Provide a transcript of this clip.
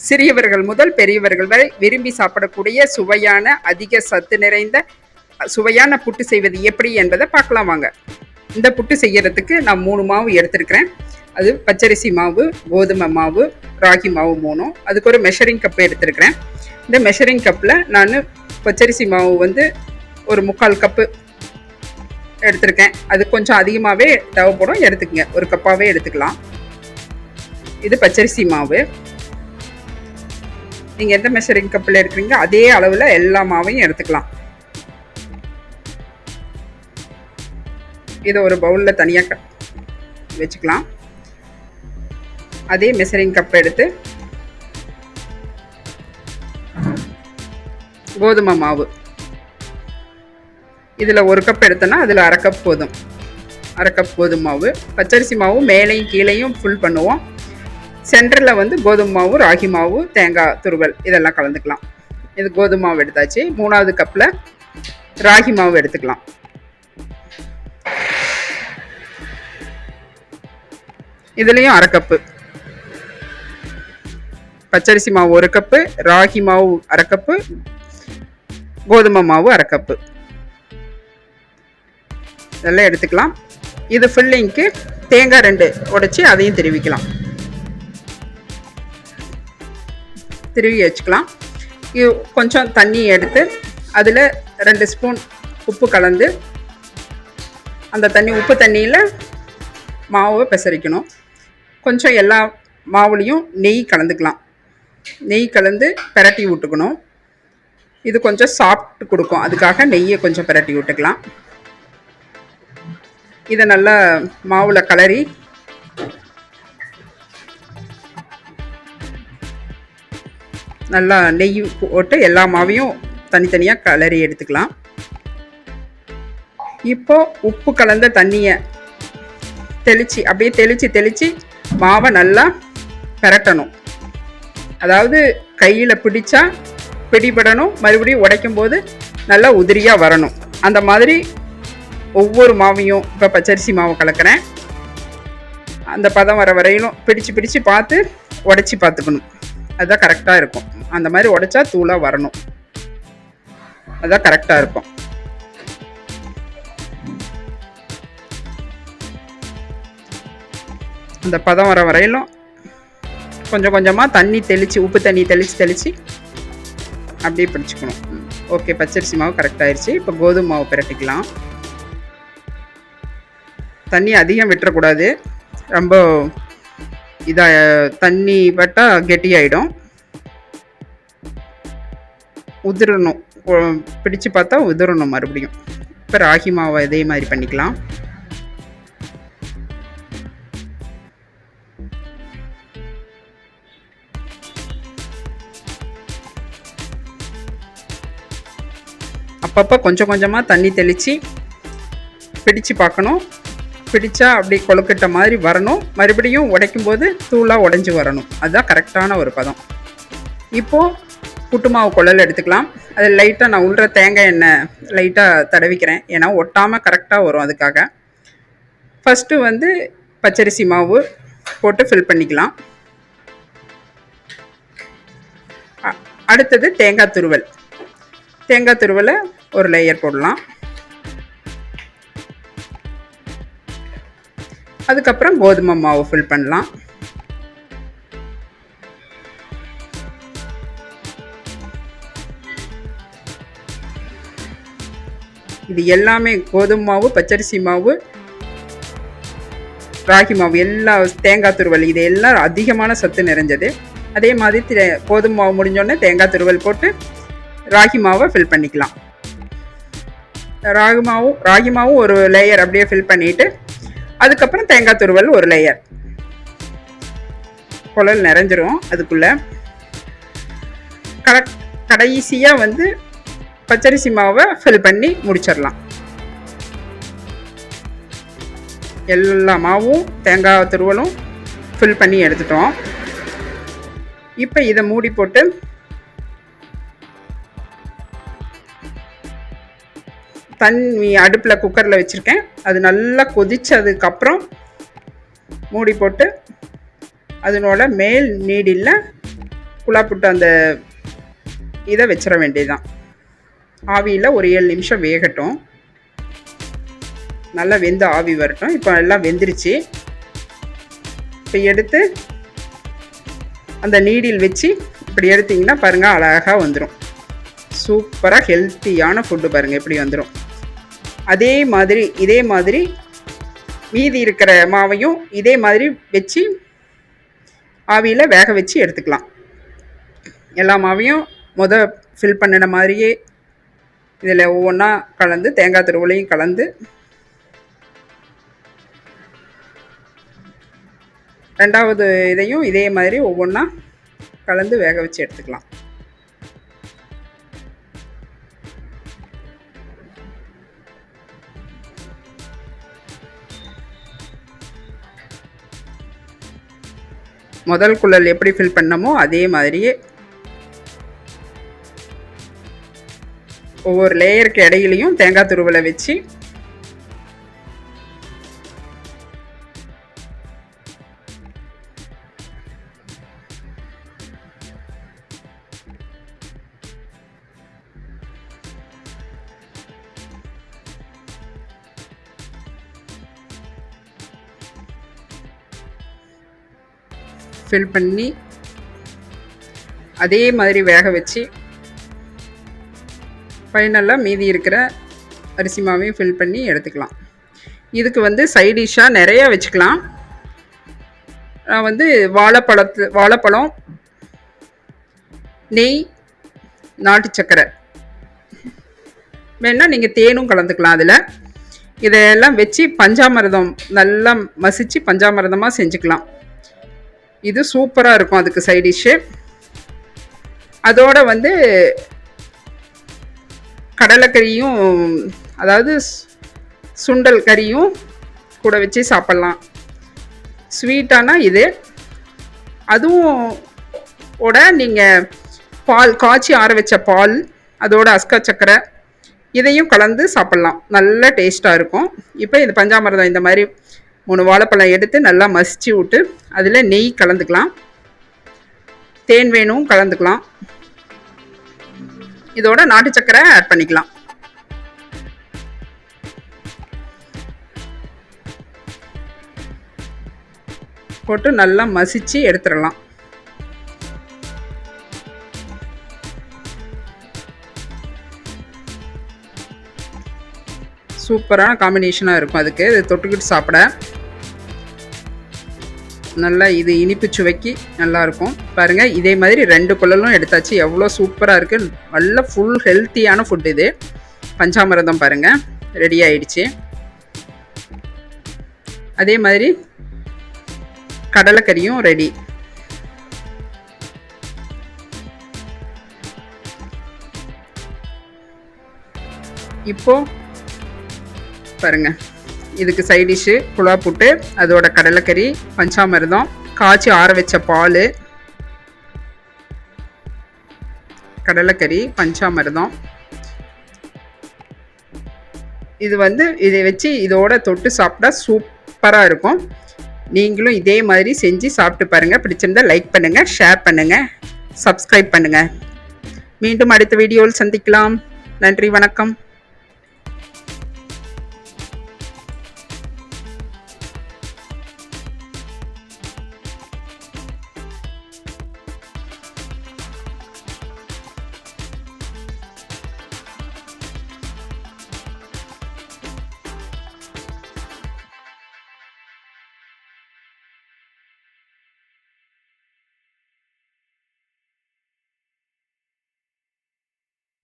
சிறியவர்கள் முதல் பெரியவர்கள் வரை விரும்பி சாப்பிடக்கூடிய சுவையான அதிக சத்து நிறைந்த சுவையான புட்டு செய்வது எப்படி என்பதை பார்க்கலாம் வாங்க. இந்த புட்டு செய்யறதுக்கு நான் 3 மாவு எடுத்திருக்கிறேன். அது பச்சரிசி மாவு, கோதுமை மாவு, ராகி மாவு 3. அதுக்கு ஒரு மெஷரிங் கப் எடுத்திருக்கிறேன். இந்த மெஷரிங் கப்பில் நான் பச்சரிசி மாவு வந்து ஒரு 3/4 கப்பு எடுத்திருக்கேன். அது கொஞ்சம் அதிகமாகவே தேவைப்படும், எடுத்துக்கங்க. ஒரு கப்பாகவே எடுத்துக்கலாம். இது பச்சரிசி மாவு. நீங்கள் எந்த மெஷரிங் கப்பில் எடுக்கிறீங்க அதே அளவில் எல்லா மாவையும் எடுத்துக்கலாம். இதை ஒரு பவுலில் தனியாக வச்சுக்கலாம். அதே மெஷரிங் கப் எடுத்து கோதுமை மாவு இதில் 1 கப் எடுத்தோன்னா அதில் 1/2 கப் போதும். 1/2 கப் கோதுமை மாவு. பச்சரிசி மாவு மேலையும் கீழையும் ஃபுல் பண்ணுவோம். சென்டரில் வந்து கோதுமை மாவு, ராகி மாவு, தேங்காய் துருவல் இதெல்லாம் கலந்துக்கலாம். இது கோதுமை மாவு எடுத்தாச்சு. 3வது கப்பில் ராகி மாவு எடுத்துக்கலாம். இதுலேயும் 1/2 கப்பு. பச்சரிசி மாவு 1 கப்பு, ராகி மாவு 1/2 கப்பு, கோதுமை மாவு 1/2 கப்பு இதெல்லாம் எடுத்துக்கலாம். இது ஃபில்லிங்க்கு தேங்காய் 2 உடைச்சி அதையும் திருவிக்கலாம். திருவி வச்சுக்கலாம். இது கொஞ்சம் தண்ணி எடுத்து அதில் 2 ஸ்பூன் உப்பு கலந்து அந்த உப்பு தண்ணியில் மாவை பிசறிக்கணும். கொஞ்சம் எல்லா மாவுலேயும் நெய் கலந்துக்கலாம். நெய் கலந்து பிரட்டி விட்டுக்கணும். இது கொஞ்சம் சாஃப்ட் கொடுக்கும், அதுக்காக நெய்யை கொஞ்சம் பிரட்டி விட்டுக்கலாம். இதை நல்லா மாவில் கலரி நல்லா நெய் போட்டு எல்லா மாவையும் தனித்தனியாக கலரி எடுத்துக்கலாம். இப்போ உப்பு கலந்த தண்ணியை தெளித்து அப்படியே தெளித்து மாவை நல்லா பிரட்டணும். அதாவது கையில் பிடிச்சா பிடிபடணும், மறுபடியும் உடைக்கும் போது நல்லா உதிரியாக வரணும். அந்த மாதிரி ஒவ்வொரு மாவையும், இப்போ பச்சரிசி மாவு கலக்கிறேன், அந்த பதம் வர வரையிலும் பிடிச்சு பார்த்து உடைச்சி பார்த்துக்கணும். அதுதான் கரெக்டாக இருக்கும். அந்த மாதிரி உடைச்சா தூளாக வரணும். அதுதான் கரெக்டாக இருக்கும். அந்த பதம் வர வரையிலும் கொஞ்சம் கொஞ்சமாக தண்ணி தெளித்து, உப்பு தண்ணி தெளித்து அப்படியே பிடிச்சிக்கணும். ஓகே, பச்சரிசி மாவு கரெக்டாகிடுச்சு. இப்போ கோதுமை மாவு பிரட்டிக்கலாம். தண்ணி அதிகம் விட்டுறக்கூடாது, ரொம்ப இதாக தண்ணி பட்டால் கெட்டியாயிடும், உதிரணும். பிடிச்சு பார்த்தா உதிரணும் மறுபடியும். இப்போ ராகி மாவை இதே மாதிரி பண்ணிக்கலாம். அப்பப்போ கொஞ்சம் கொஞ்சமாக தண்ணி தெளித்து பிடிச்சு பார்க்கணும். பிடிச்சா அப்படி கொழுக்கட்ட மாதிரி வரணும். மறுபடியும் உடைக்கும் போது தூளாக உடைஞ்சி வரணும். அதுதான் கரெக்டான ஒரு பதம். இப்போது புட்டு மாவு குழல் எடுத்துக்கலாம். அது லைட்டாக நான் உள்ள தேங்காய் எண்ணெய் லைட்டாக தடவிக்கிறேன், ஏன்னா ஒட்டாமல் கரெக்டாக வரும். அதுக்காக ஃபஸ்ட்டு வந்து பச்சரிசி மாவு போட்டு ஃபில் பண்ணிக்கலாம். அடுத்தது தேங்காய் துருவலை ஒரு லேயர் போடலாம். அதுக்கப்புறம் கோதுமை மாவு ஃபில் பண்ணலாம். இது எல்லாமே கோதுமை மாவு, பச்சரிசி மாவு, ராகி மாவு, எல்லா தேங்காய் துருவல், இது எல்லாம் அதிகமான சத்து நிறைஞ்சது. அதே மாதிரி கோதுமை மாவு முடிஞ்சோடனே தேங்காய் துருவல் போட்டு ராகி மாவை ஃபில் பண்ணிக்கலாம். ராகி மாவும் ஒரு லேயர் அப்படியே ஃபில் பண்ணிவிட்டு அதுக்கப்புறம் தேங்காய் துருவல் ஒரு லேயர். குழல் நிறைஞ்சிரும். அதுக்குள்ளே கடைசியாக வந்து பச்சரிசி மாவை ஃபில் பண்ணி முடிச்சிடலாம். எல்லா மாவும் தேங்காய் துருவலும் ஃபில் பண்ணி எடுத்துட்டோம். இப்போ இதை மூடி போட்டு தண்ணி அடுப்பில் குக்கரில் வச்சுருக்கேன். அது நல்லா கொதிச்சதுக்கப்புறம் மூடி போட்டு அதனோட மேல் நீடில் குழா புட்டு அந்த இதை வச்சிட வேண்டியதுதான். ஆவியில் ஒரு 7 நிமிஷம் வேகட்டும். நல்லா வெந்து ஆவி வரட்டும். இப்போ எல்லாம் வெந்துருச்சு. இப்போ எடுத்து அந்த நீடில் வச்சு இப்படி எடுத்திங்கன்னா பாருங்கள், அழகாக வந்துடும். சூப்பராக ஹெல்த்தியான ஃபுட்டு பாருங்கள் எப்படி வந்துடும். இதே மாதிரி மீதி இருக்கிற மாவையும் இதே மாதிரி வச்சு ஆவியில் வேக வச்சு எடுத்துக்கலாம். எல்லா மாவையும் ஃபில் பண்ணின மாதிரியே இதில் ஒவ்வொன்றா கலந்து தேங்காய் துருவலையும் கலந்து ரெண்டாவது இதையும் இதே மாதிரி ஒவ்வொன்றா கலந்து வேக வச்சு எடுத்துக்கலாம். முதல் குழல் எப்படி ஃபில் பண்ணமோ அதே மாதிரியே ஒவ்வொரு லேயருக்கு இடையிலையும் தேங்காய் துருவலை வச்சு ஃபில் பண்ணி அதே மாதிரி வேக வச்சு ஃபைனலாக மீதி இருக்கிற அரிசி மாவையும் ஃபில் பண்ணி எடுத்துக்கலாம். இதுக்கு சைடிஷ்ஷாக நிறையா வச்சுக்கலாம். நான் வாழைப்பழம், நெய், நாட்டு சக்கரை வேணால் நீங்கள் தேனும் கலந்துக்கலாம். அதில் இதையெல்லாம் வச்சு பஞ்சாமிர்தம் நல்லா மசித்து பஞ்சாமிர்தமாக செஞ்சுக்கலாம். இது சூப்பராக இருக்கும் அதுக்கு சைடிஷ்ஷு. அதோட கடலைக்கறியும், அதாவது சுண்டல் கறியும் கூட வச்சு சாப்பிட்லாம். ஸ்வீட்டானா இது. அதுவும் நீங்கள் பால் காய்ச்சி ஆற வச்ச பால், அதோட அஸ்கா சக்கரை இதையும் கலந்து சாப்பிட்லாம். நல்ல டேஸ்ட்டாக இருக்கும். இப்போ இது பஞ்சாமிர்தம் இந்த மாதிரி 3 வாழைப்பழம் எடுத்து நல்லா மசிச்சு விட்டு அதில் நெய் கலந்துக்கலாம். தேன் வேணும் கலந்துக்கலாம். இதோட நாட்டு சக்கரை ஆட் பண்ணிக்கலாம். போட்டு நல்லா மசிச்சு எடுத்துடலாம். சூப்பரான காம்பினேஷனாக இருக்கும். அதுக்கு இது தொட்டுக்கிட்டு சாப்பிட நல்லா இது இனிப்பு சுவைக்கு நல்லாயிருக்கும். பாருங்கள், இதே மாதிரி 2 குழலும் எடுத்தாச்சு. எவ்வளோ சூப்பராக இருக்குது. நல்ல ஃபுல் ஹெல்த்தியான ஃபுட் இது. பஞ்சாமிரதம் பாருங்கள் ரெடி ஆயிடுச்சு. அதே மாதிரி கடலைக்கறியும் ரெடி. இப்போது பாருங்கள், இதுக்கு சைடிஷ்ஷு குழா புட்டு, அதோட கடலைக்கறி, பஞ்சாமிர்தம், காய்ச்சி ஆற வச்ச பால், கடலைக்கறி, பஞ்சாமிர்தம். இதை வச்சு இதோட தொட்டு சாப்பிட்டா சூப்பராக இருக்கும். நீங்களும் இதே மாதிரி செஞ்சு சாப்பிட்டு பாருங்கள். பிடிச்சிருந்தா லைக் பண்ணுங்கள், ஷேர் பண்ணுங்கள், சப்ஸ்கிரைப் பண்ணுங்கள். மீண்டும் அடுத்த வீடியோவில் சந்திக்கலாம். நன்றி, வணக்கம்.